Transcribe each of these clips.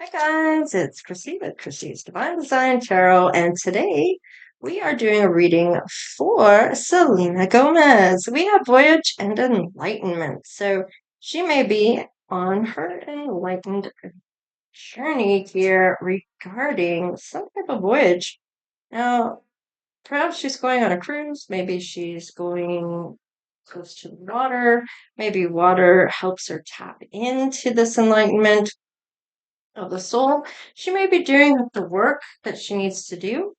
Hi guys, it's Chrissy with Chrissie's Divine Design Tarot, and today we are doing a reading for Selena Gomez. We have Voyage and Enlightenment, so she may be on her enlightened journey here regarding some type of voyage. Now, perhaps she's going on a cruise, maybe she's going close to the water, maybe water helps her tap into this enlightenment of the soul. She may be doing the work that she needs to do.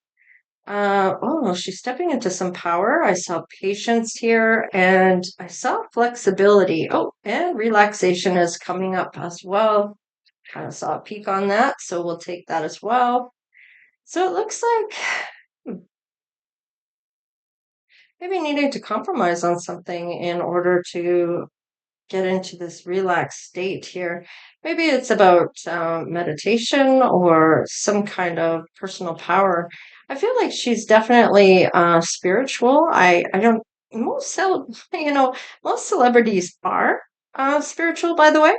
Oh, she's stepping into some power. I saw patience here and I saw flexibility. Oh, and relaxation is coming up as well. Kind of saw a peek on that, so we'll take that as well. So it looks like maybe needing to compromise on something in order to get into this relaxed state here. Maybe it's about meditation or some kind of personal power. I feel like she's definitely spiritual. I don't most celebrities are spiritual, by the way.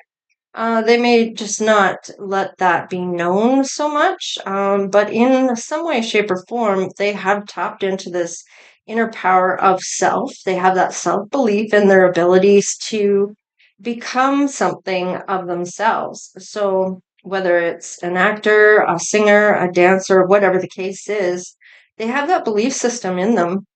They may just not let that be known so much, but in some way, shape, or form, they have tapped into this inner power of self. They have that self belief in their abilities to become something of themselves. So, whether it's an actor, a singer, a dancer, whatever the case is, they have that belief system in them.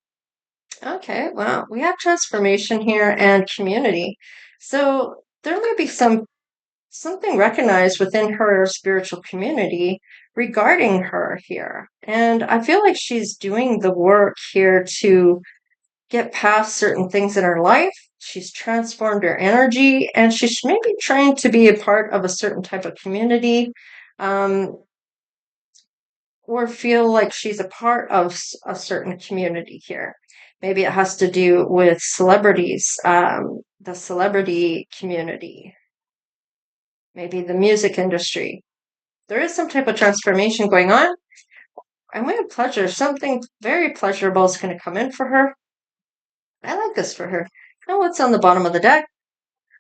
Okay, well, we have transformation here and community. So, there may be something recognized within her spiritual community regarding her here. And I feel like she's doing the work here to get past certain things in her life. She's transformed her energy and she's maybe trying to be a part of a certain type of community, um, or feel like she's a part of a certain community here. Maybe it has to do with celebrities, the celebrity community, maybe the music industry. There is some type of transformation going on. And we have pleasure. Something very pleasurable is going to come in for her. I like this for her. Now, what's on the bottom of the deck?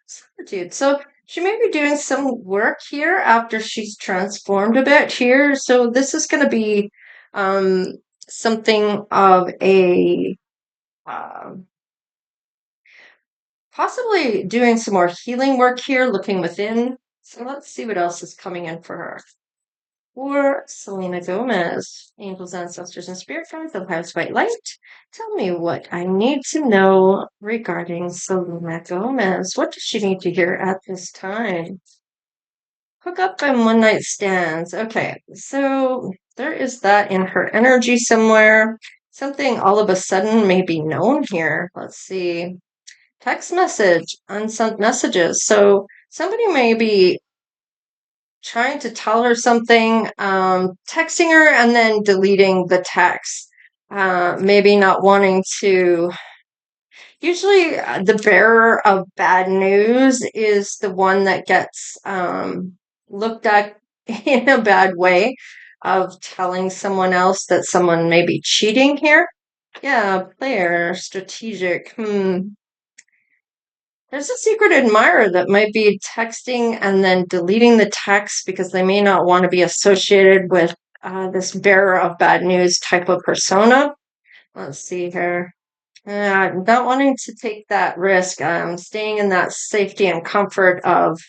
Solitude. So she may be doing some work here after she's transformed a bit here. So this is going to be um, something of a um possibly doing some more healing work here, looking within. So let's see what else is coming in for her. For Selena Gomez, angels, ancestors, and spirit guides of House White Light, tell me what I need to know regarding Selena Gomez. What does she need to hear at this time? Hook up and one night stands. Okay, so there is that in her energy somewhere. Something all of a sudden may be known here. Let's see. Text message, unsent messages. So somebody may be trying to tell her something, texting her and then deleting the text. Maybe not wanting to. Usually, the bearer of bad news is the one that gets looked at in a bad way of telling someone else that someone may be cheating here. Yeah, player, strategic. There's a secret admirer that might be texting and then deleting the text because they may not want to be associated with this bearer of bad news type of persona. Let's see here. Not wanting to take that risk, staying in that safety and comfort of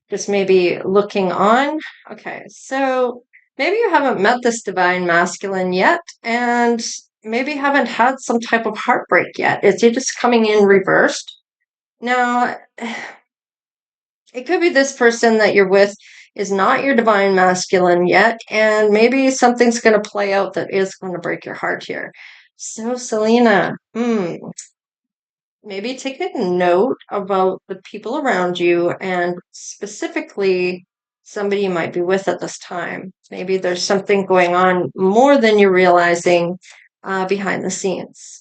just maybe looking on. Okay, so maybe you haven't met this divine masculine yet, and maybe haven't had some type of heartbreak yet. Is it just coming in reversed? Now, it could be this person that you're with is not your divine masculine yet, and maybe something's going to play out that is going to break your heart here. So, Selena, maybe take a note about the people around you and specifically somebody you might be with at this time. Maybe there's something going on more than you're realizing behind the scenes.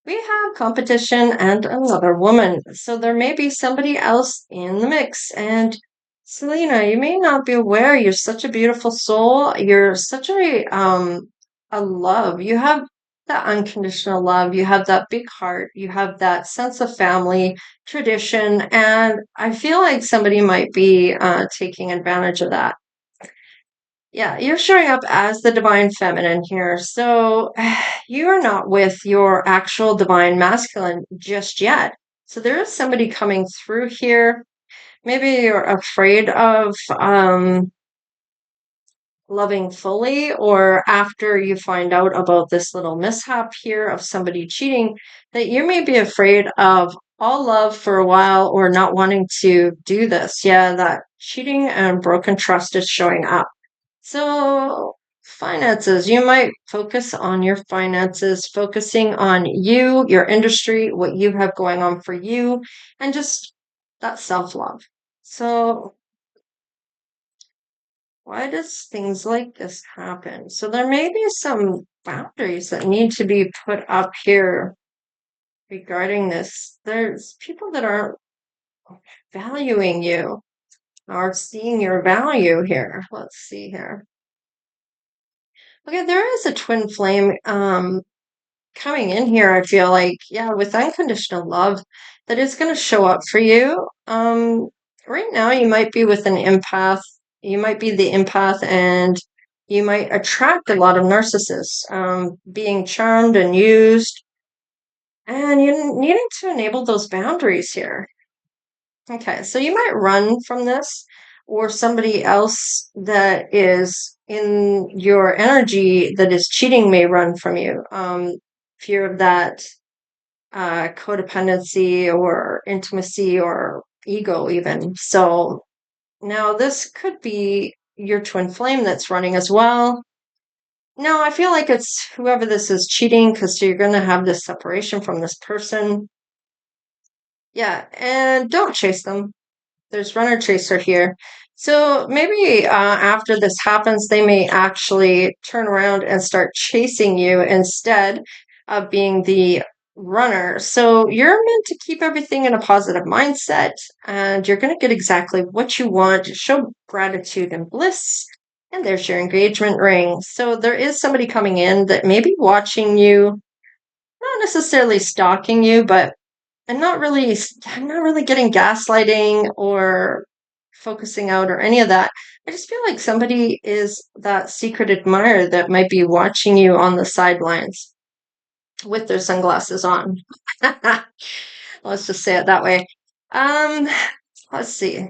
We have competition and another woman. So there may be somebody else in the mix. And Selena, you may not be aware you're such a beautiful soul. You're such a love. You have that unconditional love. You have that big heart. You have that sense of family, tradition, and I feel like somebody might be taking advantage of that. Yeah, you're showing up as the divine feminine here. So you're not with your actual divine masculine just yet. So there is somebody coming through here. Maybe you're afraid of loving fully, or after you find out about this little mishap here of somebody cheating, that you may be afraid of all love for a while or not wanting to do this. Yeah, that cheating and broken trust is showing up. So, finances, you might focus on your finances, focusing on you, your industry, what you have going on for you, and just that self love. So, why does things like this happen? So, there may be some boundaries that need to be put up here regarding this. There's people that aren't valuing you or seeing your value here. Let's see here. Okay, there is a twin flame coming in here. I feel like, yeah, with unconditional love, that is going to show up for you. Right now, you might be with an empath. You might be the empath, and you might attract a lot of narcissists, being charmed and used, and you needing to enable those boundaries here. Okay, so you might run from this, or somebody else that is in your energy that is cheating may run from you. Fear of that codependency or intimacy or ego, even. So now this could be your twin flame that's running as well. No, I feel like it's whoever this is cheating, because you're going to have this separation from this person. Yeah, and don't chase them. There's runner chaser here. So maybe after this happens, they may actually turn around and start chasing you instead of being the runner. So you're meant to keep everything in a positive mindset, and you're going to get exactly what you want. Show gratitude and bliss. And there's your engagement ring. So there is somebody coming in that may be watching you, not necessarily stalking you, but I'm not really getting gaslighting or focusing out or any of that. I just feel like somebody is that secret admirer that might be watching you on the sidelines with their sunglasses on. Let's just say it that way. Um, let's see.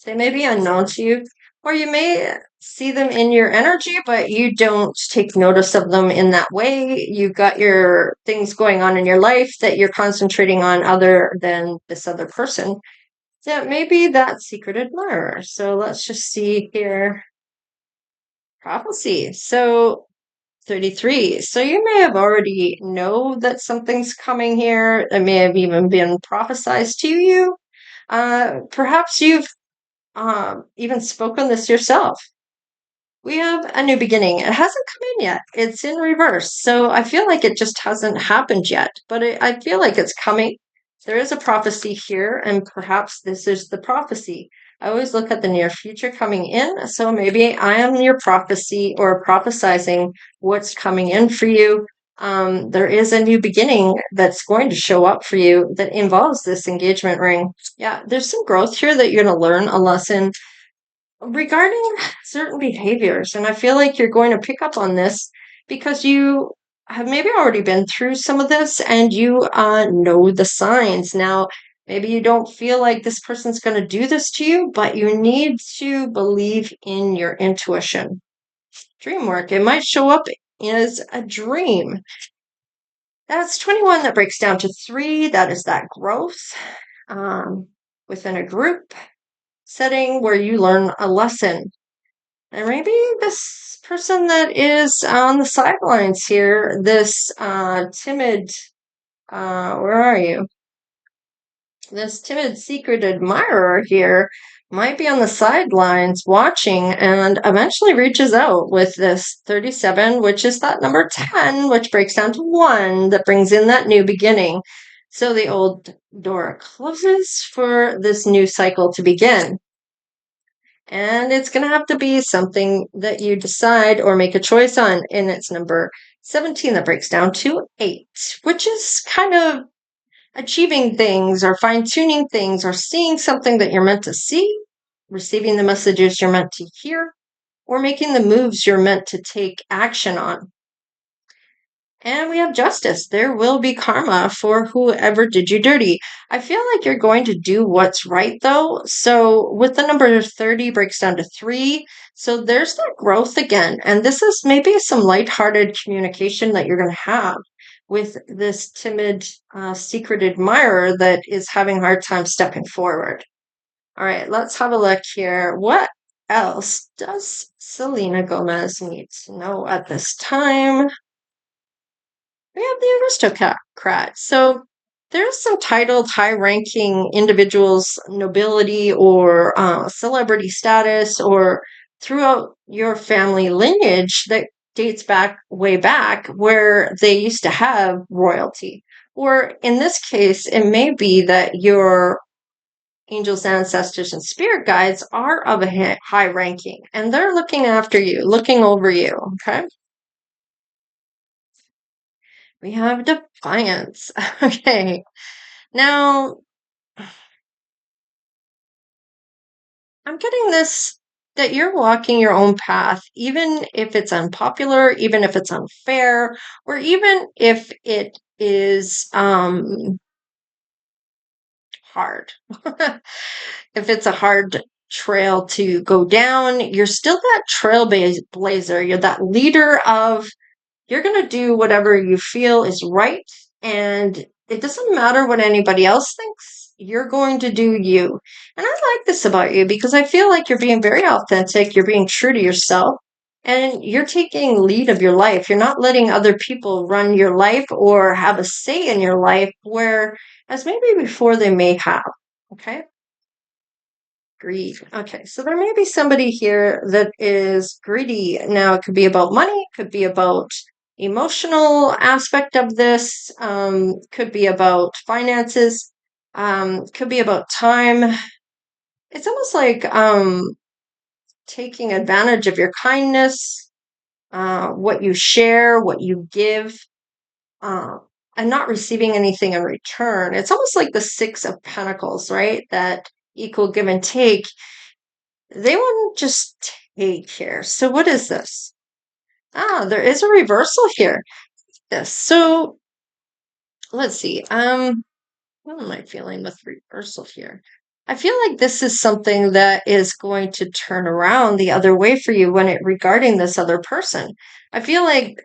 They may be unknown to you, or you may see them in your energy, but you don't take notice of them in that way. You've got your things going on in your life that you're concentrating on other than this other person. That may be that secret admirer. So let's just see here. Prophecy. So 33. So you may have already know that something's coming here. It may have even been prophesied to you. Perhaps you've even spoken this yourself. We have a new beginning. It hasn't come in yet. It's in reverse. So I feel like it just hasn't happened yet, but I feel like it's coming. There is a prophecy here, and perhaps this is the prophecy. I always look at the near future coming in. So maybe I am your prophecy or prophesizing what's coming in for you. There is a new beginning that's going to show up for you that involves this engagement ring. Yeah, there's some growth here that you're going to learn a lesson regarding certain behaviors. And I feel like you're going to pick up on this because you have maybe already been through some of this, and you know the signs. Now, maybe you don't feel like this person's going to do this to you, but you need to believe in your intuition. Dream work. It might show up as a dream. That's 21. That breaks down to 3. That is that growth within a group setting where you learn a lesson. And maybe this person that is on the sidelines here, this timid, where are you? This timid secret admirer here might be on the sidelines watching, and eventually reaches out with this 37, which is that number 10, which breaks down to 1, that brings in that new beginning. So the old door closes for this new cycle to begin. And it's going to have to be something that you decide or make a choice on, and it's number 17, that breaks down to 8, which is kind of achieving things or fine-tuning things or seeing something that you're meant to see, receiving the messages you're meant to hear, or making the moves you're meant to take action on. And we have justice. There will be karma for whoever did you dirty. I feel like you're going to do what's right, though. So, with the number 30 breaks down to 3. So, there's that growth again. And this is maybe some lighthearted communication that you're going to have with this timid, secret admirer that is having a hard time stepping forward. All right, let's have a look here. What else does Selena Gomez need to know at this time? We have the aristocrat. So there's some titled high-ranking individuals, nobility or celebrity status, or throughout your family lineage that dates back way back where they used to have royalty. Or in this case, it may be that your angels, ancestors, and spirit guides are of a high ranking and they're looking after you, looking over you. Okay. We have defiance. Okay. Now, I'm getting this that you're walking your own path, even if it's unpopular, even if it's unfair, or even if it is hard. If it's a hard trail to go down, you're still that trailblazer. You're that leader of you're going to do whatever you feel is right. And it doesn't matter what anybody else thinks. You're going to do you. And I like this about you because I feel like you're being very authentic. You're being true to yourself. And you're taking lead of your life. You're not letting other people run your life or have a say in your life, where as maybe before they may have. Okay. Greed. Okay, so there may be somebody here that is greedy. Now, it could be about money, it could be about emotional aspect of this, could be about finances, could be about time. It's almost like taking advantage of your kindness, what you share, what you give, uh, and not receiving anything in return. It's almost like the Six of Pentacles, right? That equal give and take. They wouldn't just take here. So what is this? Ah, there is a reversal here. Yes. So let's see. What am I feeling with reversal here? I feel like this is something that is going to turn around the other way for you when it regarding this other person. I feel like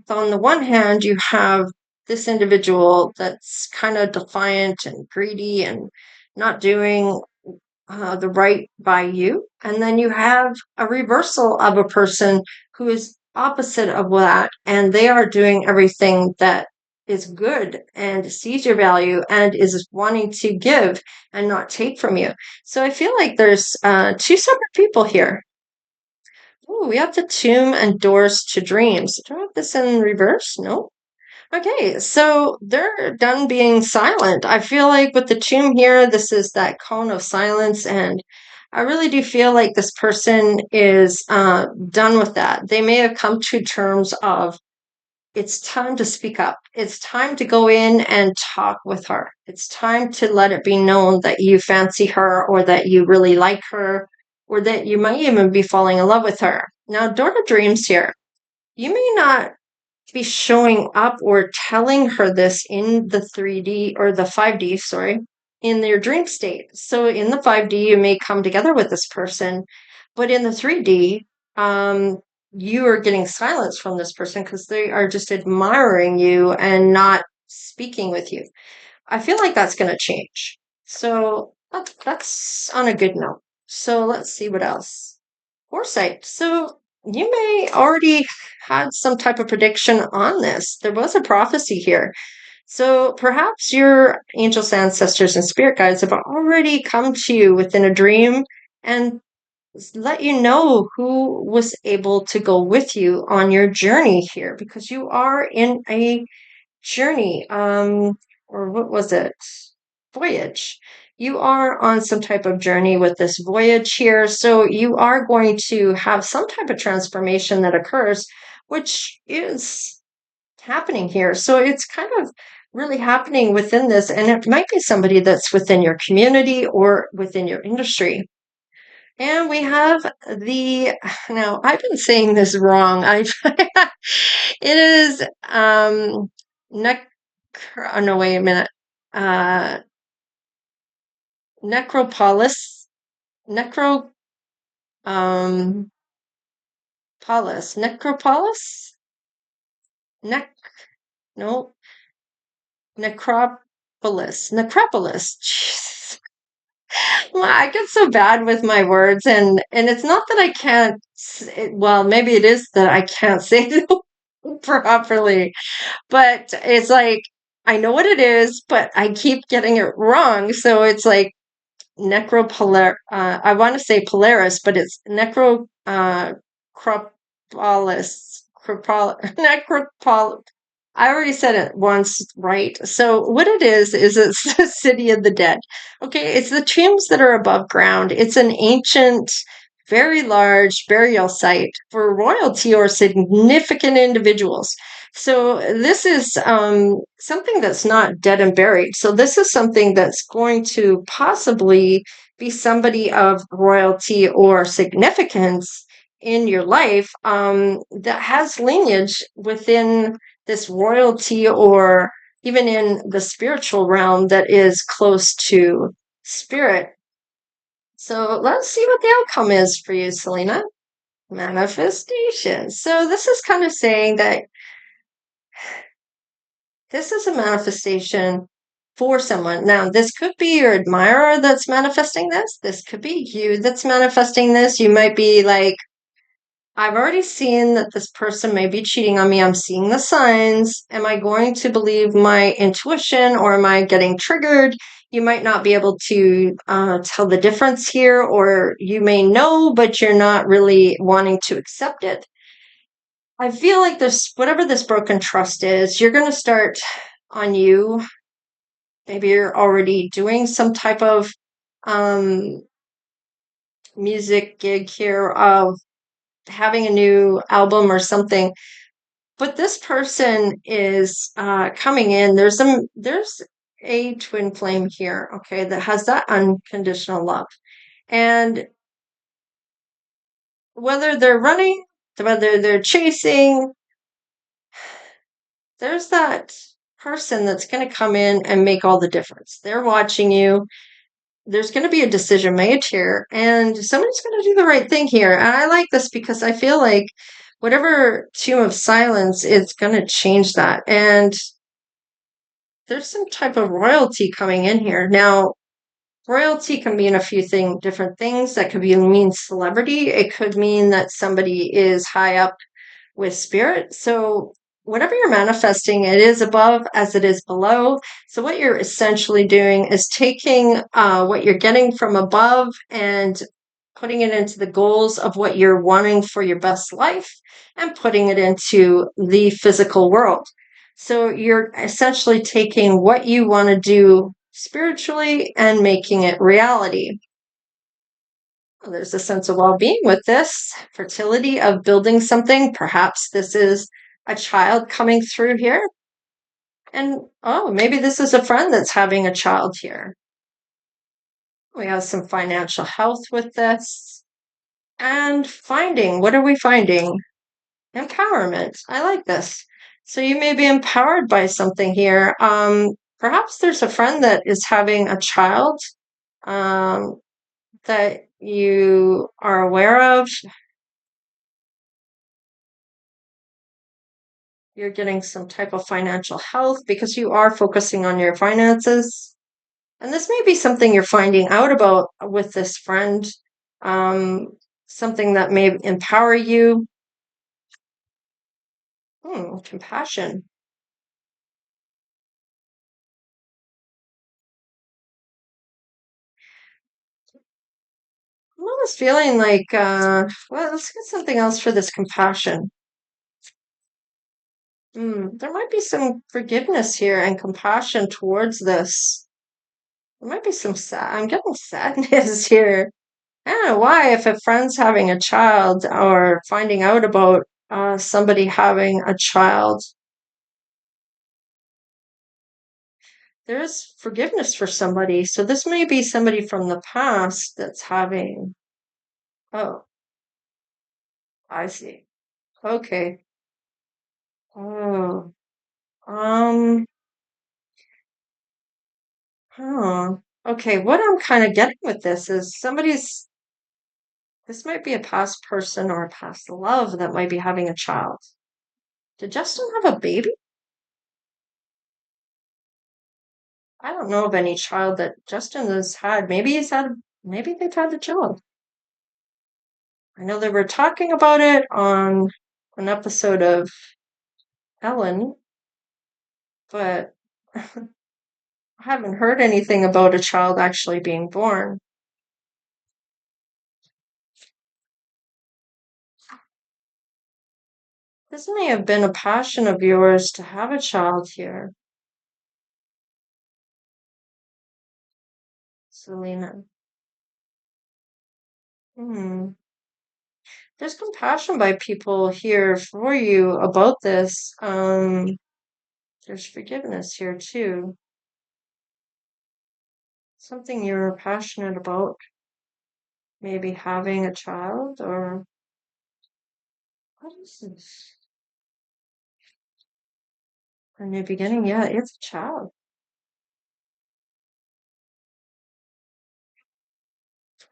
on the one hand, you have this individual that's kind of defiant and greedy and not doing the right by you. And then you have a reversal of a person who is opposite of that, and they are doing everything that is good and sees your value and is wanting to give and not take from you. So I feel like there's two separate people here. Oh, we have the tomb and doors to dreams. Do I have this in reverse? No. Okay, so they're done being silent. I feel like with the tomb here, this is that cone of silence, and I really do feel like this person is done with that. They may have come to terms of it's time to speak up. It's time to go in and talk with her. It's time to let it be known that you fancy her or that you really like her or that you might even be falling in love with her. Now, Door to Dreams here. You may not be showing up or telling her this in the 3D or the 5D, sorry, in their dream state. So in the 5D, you may come together with this person, but in the 3D, you are getting silence from this person because they are just admiring you and not speaking with you. I feel like that's going to change. So that's on a good note. So let's see what else. Foresight. So you may already had some type of prediction on this. There was a prophecy here. So perhaps your angels, ancestors, and spirit guides have already come to you within a dream and let you know who was able to go with you on your journey here, because you are in a journey, or what was it? Voyage. You are on some type of journey with this voyage here. So you are going to have some type of transformation that occurs, which is happening here. So it's kind of really happening within this, and it might be somebody that's within your community or within your industry. And we have the now I've been saying this wrong. I it is nec oh no, wait a minute. Uh necropolis necro um necropolis nec no necropolis. Jesus. Well, I get so bad with my words, and it's not that I can't well, maybe it is that I can't say them properly, but it's like I know what it is, but I keep getting it wrong. So it's like necropolar I want to say Polaris, but it's necropolis necropol I already said it once, right? So what it is it's the city of the dead. Okay, it's the tombs that are above ground. It's an ancient, very large burial site for royalty or significant individuals. So this is something that's not dead and buried. So this is something that's going to possibly be somebody of royalty or significance in your life that has lineage within this royalty or even in the spiritual realm that is close to spirit. So let's see what the outcome is for you, Selena. Manifestation. So this is kind of saying that this is a manifestation for someone. Now, this could be your admirer that's manifesting this. This could be you that's manifesting this. You might be like, I've already seen that this person may be cheating on me. I'm seeing the signs. Am I going to believe my intuition or am I getting triggered? You might not be able to tell the difference here, or you may know, but you're not really wanting to accept it. I feel like this, whatever this broken trust is, you're going to start on you. Maybe you're already doing some type of um, music gig here of having a new album or something. But this person is coming in. There's a twin flame here, okay, that has that unconditional love. And whether they're running, whether they're chasing, there's that person that's going to come in and make all the difference. They're watching you. There's going to be a decision made here, and somebody's going to do the right thing here. And I like this because I feel like whatever tomb of silence is going to change that. And there's some type of royalty coming in here. Now, royalty can mean a few different things. That could mean celebrity. It could mean that somebody is high up with spirit. So whatever you're manifesting, it is above as it is below. So what you're essentially doing is taking what you're getting from above and putting it into the goals of what you're wanting for your best life and putting it into the physical world. So you're essentially taking what you want to do spiritually and making it reality. There's a sense of well-being with this fertility of building something. Perhaps this is a child coming through here. And oh, maybe this is a friend that's having a child here. We have some financial health with this. And finding, what are we finding? Empowerment. I like this. So you may be empowered by something here. Perhaps there's a friend that is having a child that you are aware of. You're getting some type of financial health because you are focusing on your finances. And this may be something you're finding out about with this friend, something that may empower you. Compassion. I'm almost feeling like, well, let's get something else for this compassion. There might be some forgiveness here and compassion towards this. There might be some I'm getting sadness here. I don't know why, if a friend's having a child or finding out about somebody having a child, there is forgiveness for somebody. So this may be somebody from the past that's having, oh, I see. Okay. Oh, um, huh. Okay, what I'm kind of getting with this is this might be a past person or a past love that might be having a child. Did Justin have a baby? I don't know of any child that Justin has had. Maybe they've had a child. I know they were talking about it on an episode of Ellen, but I haven't heard anything about a child actually being born. This may have been a passion of yours to have a child here, Selena. Hmm. There's compassion by people here for you about this. There's forgiveness here too. Something you're passionate about, maybe having a child or what is this? A new beginning? Yeah, it's a child.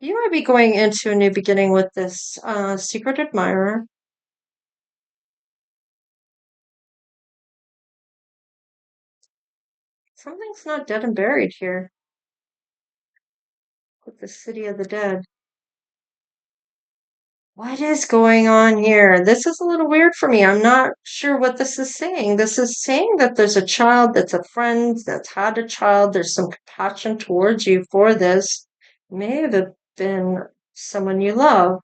You might be going into a new beginning with this secret admirer. Something's not dead and buried here with the city of the dead. What is going on here? This is a little weird for me. I'm not sure what this is saying. This is saying that there's a child that's a friend that's had a child. There's some compassion towards you for this. May have been someone you love.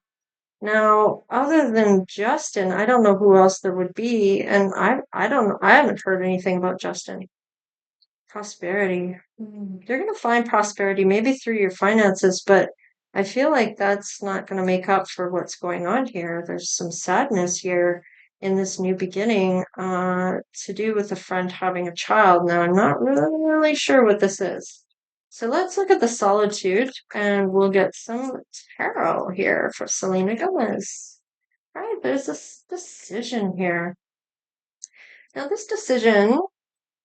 Now, other than Justin, I don't know who else there would be, and I don't know. I haven't heard anything about Justin. Prosperity. You're going to find prosperity maybe through your finances, but I feel like that's not going to make up for what's going on here. There's some sadness here in this new beginning to do with a friend having a child. Now, I'm not really sure what this is. So let's look at the solitude and we'll get some tarot here for Selena Gomez. Right, there's this decision here. Now, this decision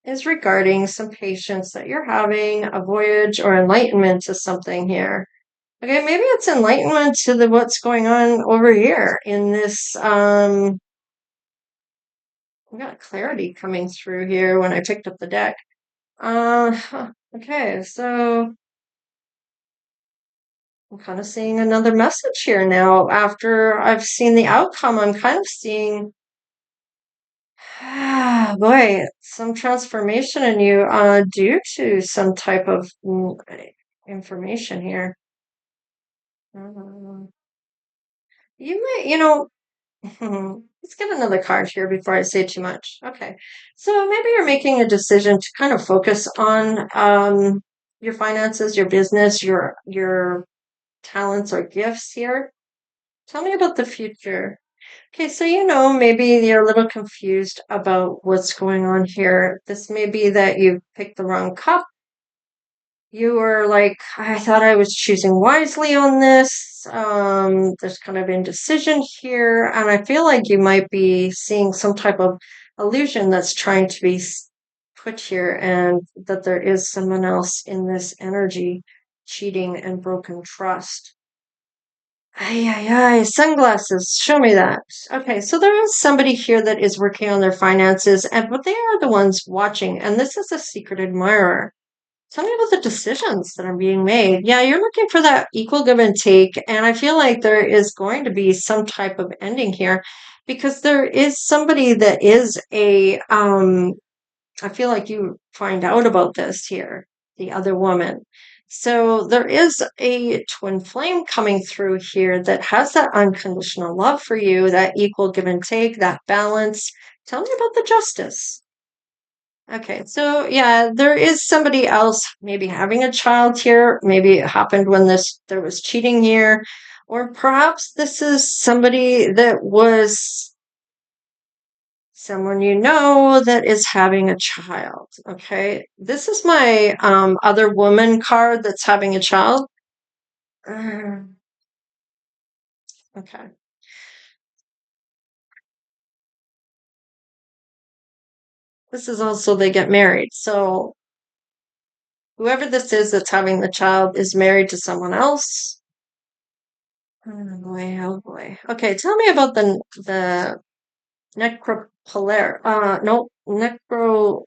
is regarding some patience that you're having, a voyage or enlightenment to something here. Okay, maybe it's enlightenment to the what's going on over here in this we got clarity coming through here when I picked up the deck. Okay, so I'm kind of seeing another message here now. After I've seen the outcome, I'm kind of seeing boy, some transformation in you due to some type of information here. Uh, you might, let's get another card here before I say too much. Okay, so maybe you're making a decision to kind of focus on your finances, your business, your talents or gifts here. Tell me about the future. Okay, so maybe you're a little confused about what's going on here. This may be that you picked the wrong cup. You were like, I thought I was choosing wisely on this. There's kind of indecision here, and I feel like you might be seeing some type of illusion that's trying to be put here, and that there is someone else in this energy cheating and broken trust. Ay, ay, ay, sunglasses, show me that. Okay, so there is somebody here that is working on their finances, but they are the ones watching, and this is a secret admirer. Tell me about the decisions that are being made. Yeah, you're looking for that equal give and take, and I feel like there is going to be some type of ending here because there is somebody that is I feel like you find out about this here, the other woman. So there is a twin flame coming through here that has that unconditional love for you, that equal give and take, that balance. Tell me about the justice. Okay, so yeah, there is somebody else maybe having a child here. Maybe it happened when there was cheating here, or perhaps this is somebody that was Someone you know that is having a child. Okay. This is my other woman card that's having a child. Uh, okay. This is also they get married. So whoever this is that's having the child is married to someone else. Oh boy, oh boy. Okay, tell me about the necropolar no necropolis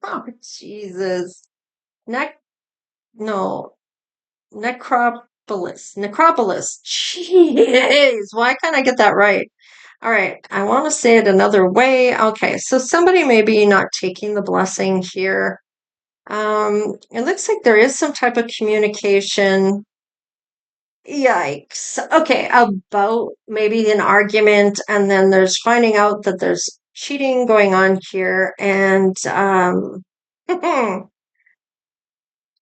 oh Jesus nec no necropolis jeez, why can't I get that right? All right, I want to say it another way. Okay, so somebody may be not taking the blessing here. It looks like there is some type of communication. Yikes. Okay, about maybe an argument, and then there's finding out that there's cheating going on here, and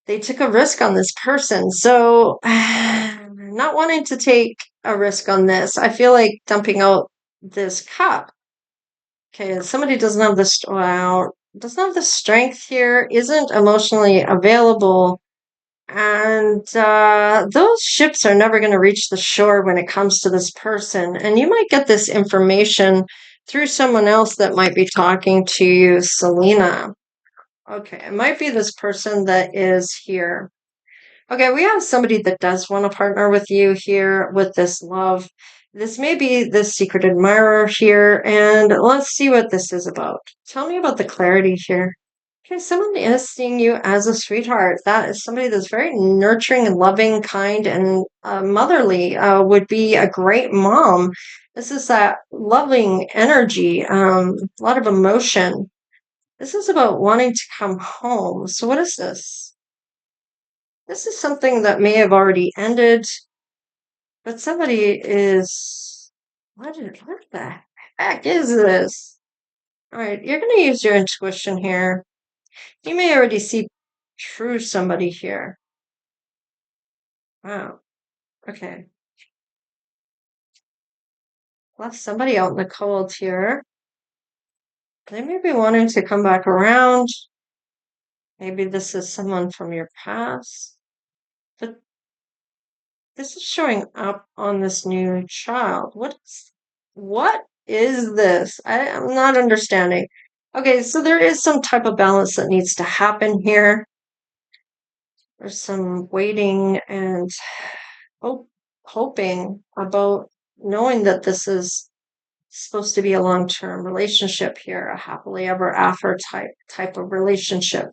they took a risk on this person. So, not wanting to take a risk on this, I feel like dumping out this cup. Okay, somebody doesn't have the strength here, isn't emotionally available, and those ships are never going to reach the shore when it comes to this person. And you might get this information through someone else that might be talking to you, Selena. Okay, it might be this person that is here. Okay, we have somebody that does want to partner with you here with this love. This may be the secret admirer here, and let's see what this is about. Tell me about the clarity here. Okay, someone is seeing you as a sweetheart. That is somebody that's very nurturing and loving, kind, and motherly. Would be a great mom. This is that loving energy, a lot of emotion. This is about wanting to come home. So, what is this? This is something that may have already ended, but somebody is. What the heck is this? All right, you're going to use your intuition here. You may already see through somebody here. Wow. Okay. Left somebody out in the cold here. They may be wanting to come back around. Maybe this is someone from your past. But this is showing up on this new child. What is this? I'm not understanding. Okay, so there is some type of balance that needs to happen here. There's some waiting and hoping about knowing that this is supposed to be a long-term relationship here, a happily ever after type of relationship.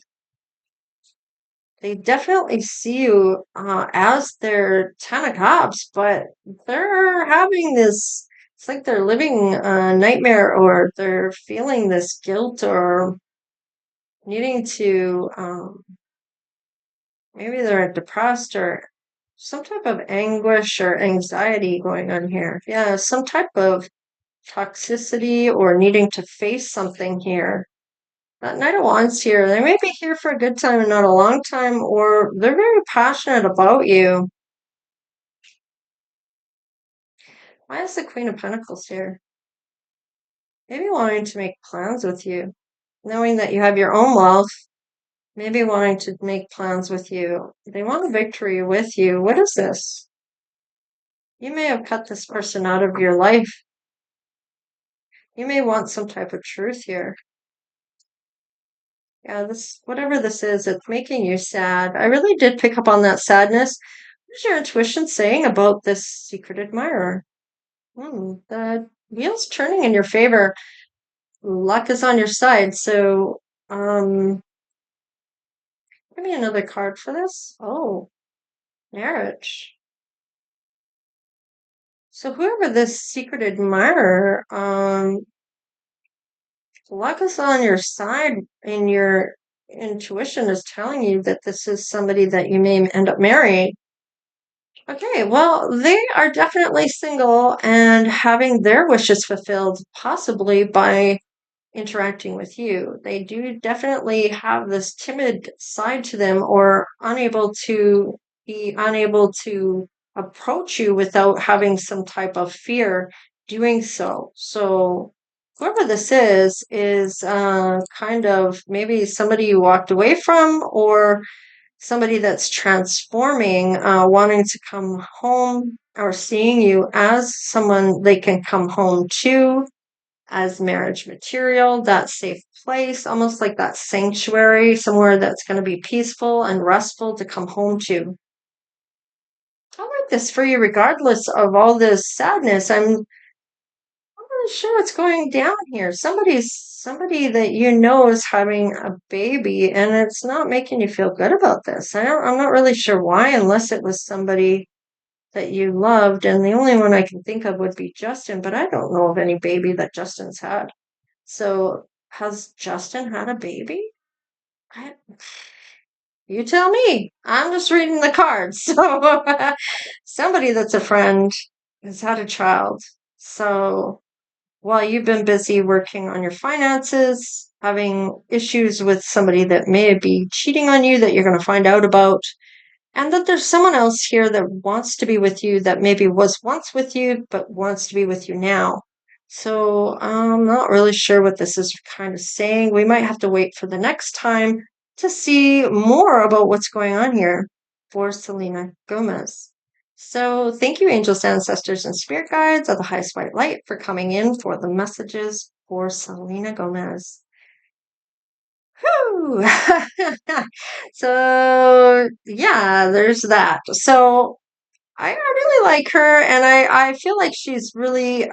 They definitely see you as their Ten of Cups, but they're having this. It's like they're living a nightmare, or they're feeling this guilt, or needing to. Maybe they're depressed, or some type of anguish or anxiety going on here. Yeah, some type of toxicity or needing to face something here. That Knight of Wands here, they may be here for a good time and not a long time, or they're very passionate about you. Why is the Queen of Pentacles here? Maybe wanting to make plans with you, knowing that you have your own wealth, maybe wanting to make plans with you. They want a victory with you. What is this? You may have cut this person out of your life. You may want some type of truth here. Yeah, whatever this is, it's making you sad. I really did pick up on that sadness. What's your intuition saying about this secret admirer? The wheel's turning in your favor. Luck is on your side. So, give me another card for this. Oh, marriage. So whoever this secret admirer, luck is on your side, and your intuition is telling you that this is somebody that you may end up marrying. Okay, well, they are definitely single and having their wishes fulfilled, possibly by interacting with you. They do definitely have this timid side to them, or unable to be unable to approach you without having some type of fear doing so. So whoever this is kind of maybe somebody you walked away from, or somebody that's transforming, wanting to come home, or seeing you as someone they can come home to, as marriage material, that safe place, almost like that sanctuary, somewhere that's going to be peaceful and restful to come home to. I like this for you, regardless of all this sadness. I'm not really sure what's going down here. Somebody that you know is having a baby, and it's not making you feel good about this. I'm not really sure why, unless it was somebody that you loved, and the only one I can think of would be Justin, but I don't know of any baby that Justin's had. So, has Justin had a baby? I, you tell me. I'm just reading the cards. So, somebody that's a friend has had a child. So, while you've been busy working on your finances, having issues with somebody that may be cheating on you that you're going to find out about, and that there's someone else here that wants to be with you, that maybe was once with you, but wants to be with you now. So I'm not really sure what this is kind of saying. We might have to wait for the next time to see more about what's going on here for Selena Gomez. So thank you, angels, ancestors, and spirit guides of the highest white light, for coming in for the messages for Selena Gomez. Whew. So yeah, there's that. So I really like her, and I feel like she's really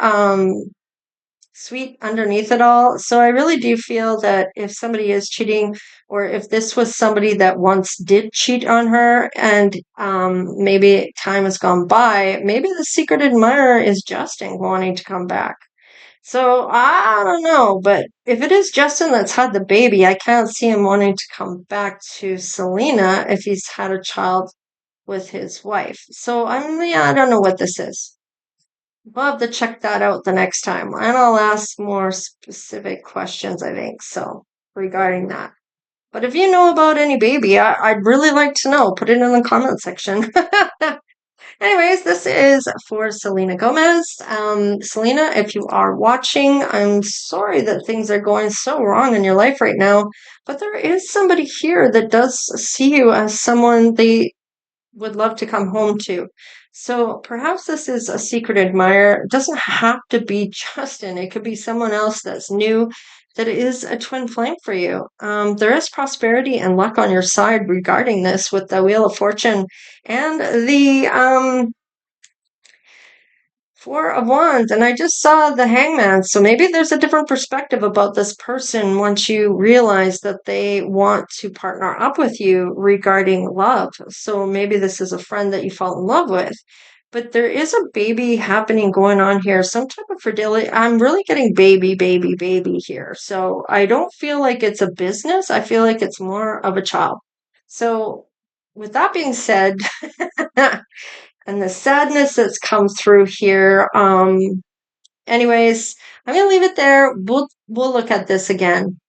sweet underneath it all. So I really do feel that if somebody is cheating, or if this was somebody that once did cheat on her, and maybe time has gone by, maybe the secret admirer is Justin wanting to come back. So I don't know, but if it is Justin that's had the baby, I can't see him wanting to come back to Selena if he's had a child with his wife. So yeah, I don't know what this is. We'll have to check that out the next time, and I'll ask more specific questions, I think, so regarding that. But if you know about any baby, I'd really like to know. Put it in the comment section. Anyways, this is for Selena Gomez. Selena, if you are watching, I'm sorry that things are going so wrong in your life right now, but there is somebody here that does see you as someone they would love to come home to. So perhaps this is a secret admirer. It doesn't have to be Justin. It could be someone else that's new, that is a twin flame for you. There is prosperity and luck on your side regarding this, with the Wheel of Fortune and the Four of Wands, and I just saw the Hangman. So maybe there's a different perspective about this person once you realize that they want to partner up with you regarding love. So maybe this is a friend that you fall in love with. But there is a baby happening going on here, some type of fertility. I'm really getting baby, baby, baby here. So I don't feel like it's a business. I feel like it's more of a child. So with that being said, and the sadness that's come through here. Anyways, I'm gonna leave it there. We'll look at this again.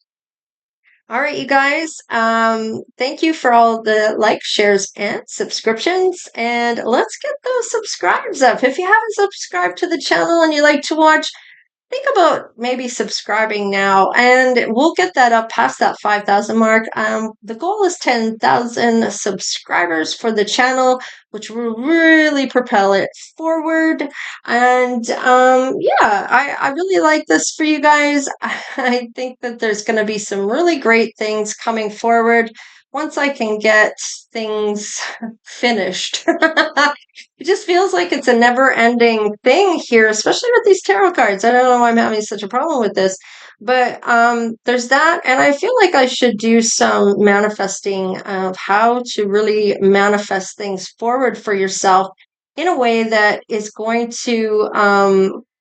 All right, you guys. Thank you for all the likes, shares, and subscriptions. And let's get those subscribes up. If you haven't subscribed to the channel and you like to watch, think about maybe subscribing now, and we'll get that up past that 5,000 mark. The goal is 10,000 subscribers for the channel, which will really propel it forward. And yeah, I really like this for you guys. I think that there's going to be some really great things coming forward once I can get things finished. It just feels like it's a never-ending thing here, especially with these tarot cards. I don't know why I'm having such a problem with this, but there's that, and I feel like I should do some manifesting of how to really manifest things forward for yourself in a way that is going to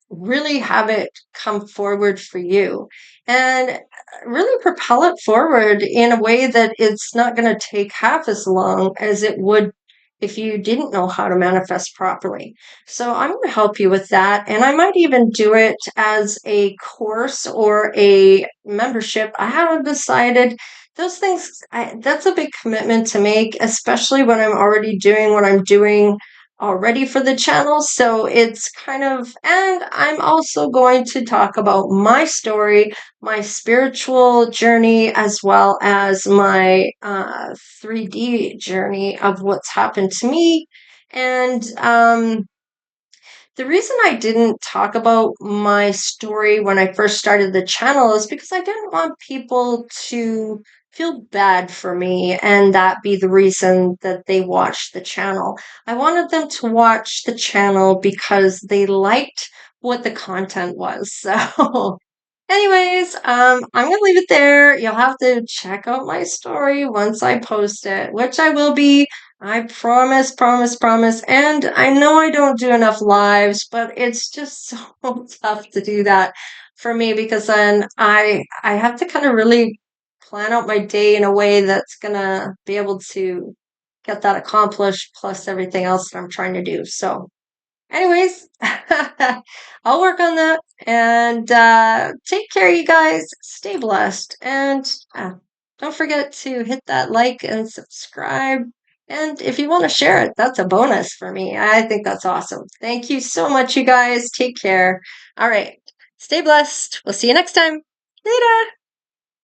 really have it come forward for you, and really propel it forward in a way that it's not going to take half as long as it would if you didn't know how to manifest properly. So I'm going to help you with that. And I might even do it as a course or a membership. I haven't decided. Those things, that's a big commitment to make, especially when I'm already doing what I'm doing already for the channel. So it's kind of, and I'm also going to talk about my story, my spiritual journey, as well as my 3D journey of what's happened to me. And the reason I didn't talk about my story when I first started the channel is because I didn't want people to feel bad for me and that be the reason that they watched the channel. I wanted them to watch the channel because they liked what the content was. So anyways, I'm gonna leave it there. You'll have to check out my story once I post it, which I will be. I promise, promise, promise. And I know I don't do enough lives, but it's just so tough to do that for me because then I have to kind of really plan out my day in a way that's gonna be able to get that accomplished, plus everything else that I'm trying to do. So anyways, I'll work on that and take care, you guys. Stay blessed. And don't forget to hit that like and subscribe. And if you want to share it, that's a bonus for me. I think that's awesome. Thank you so much, you guys. Take care. All right. Stay blessed. We'll see you next time. Later.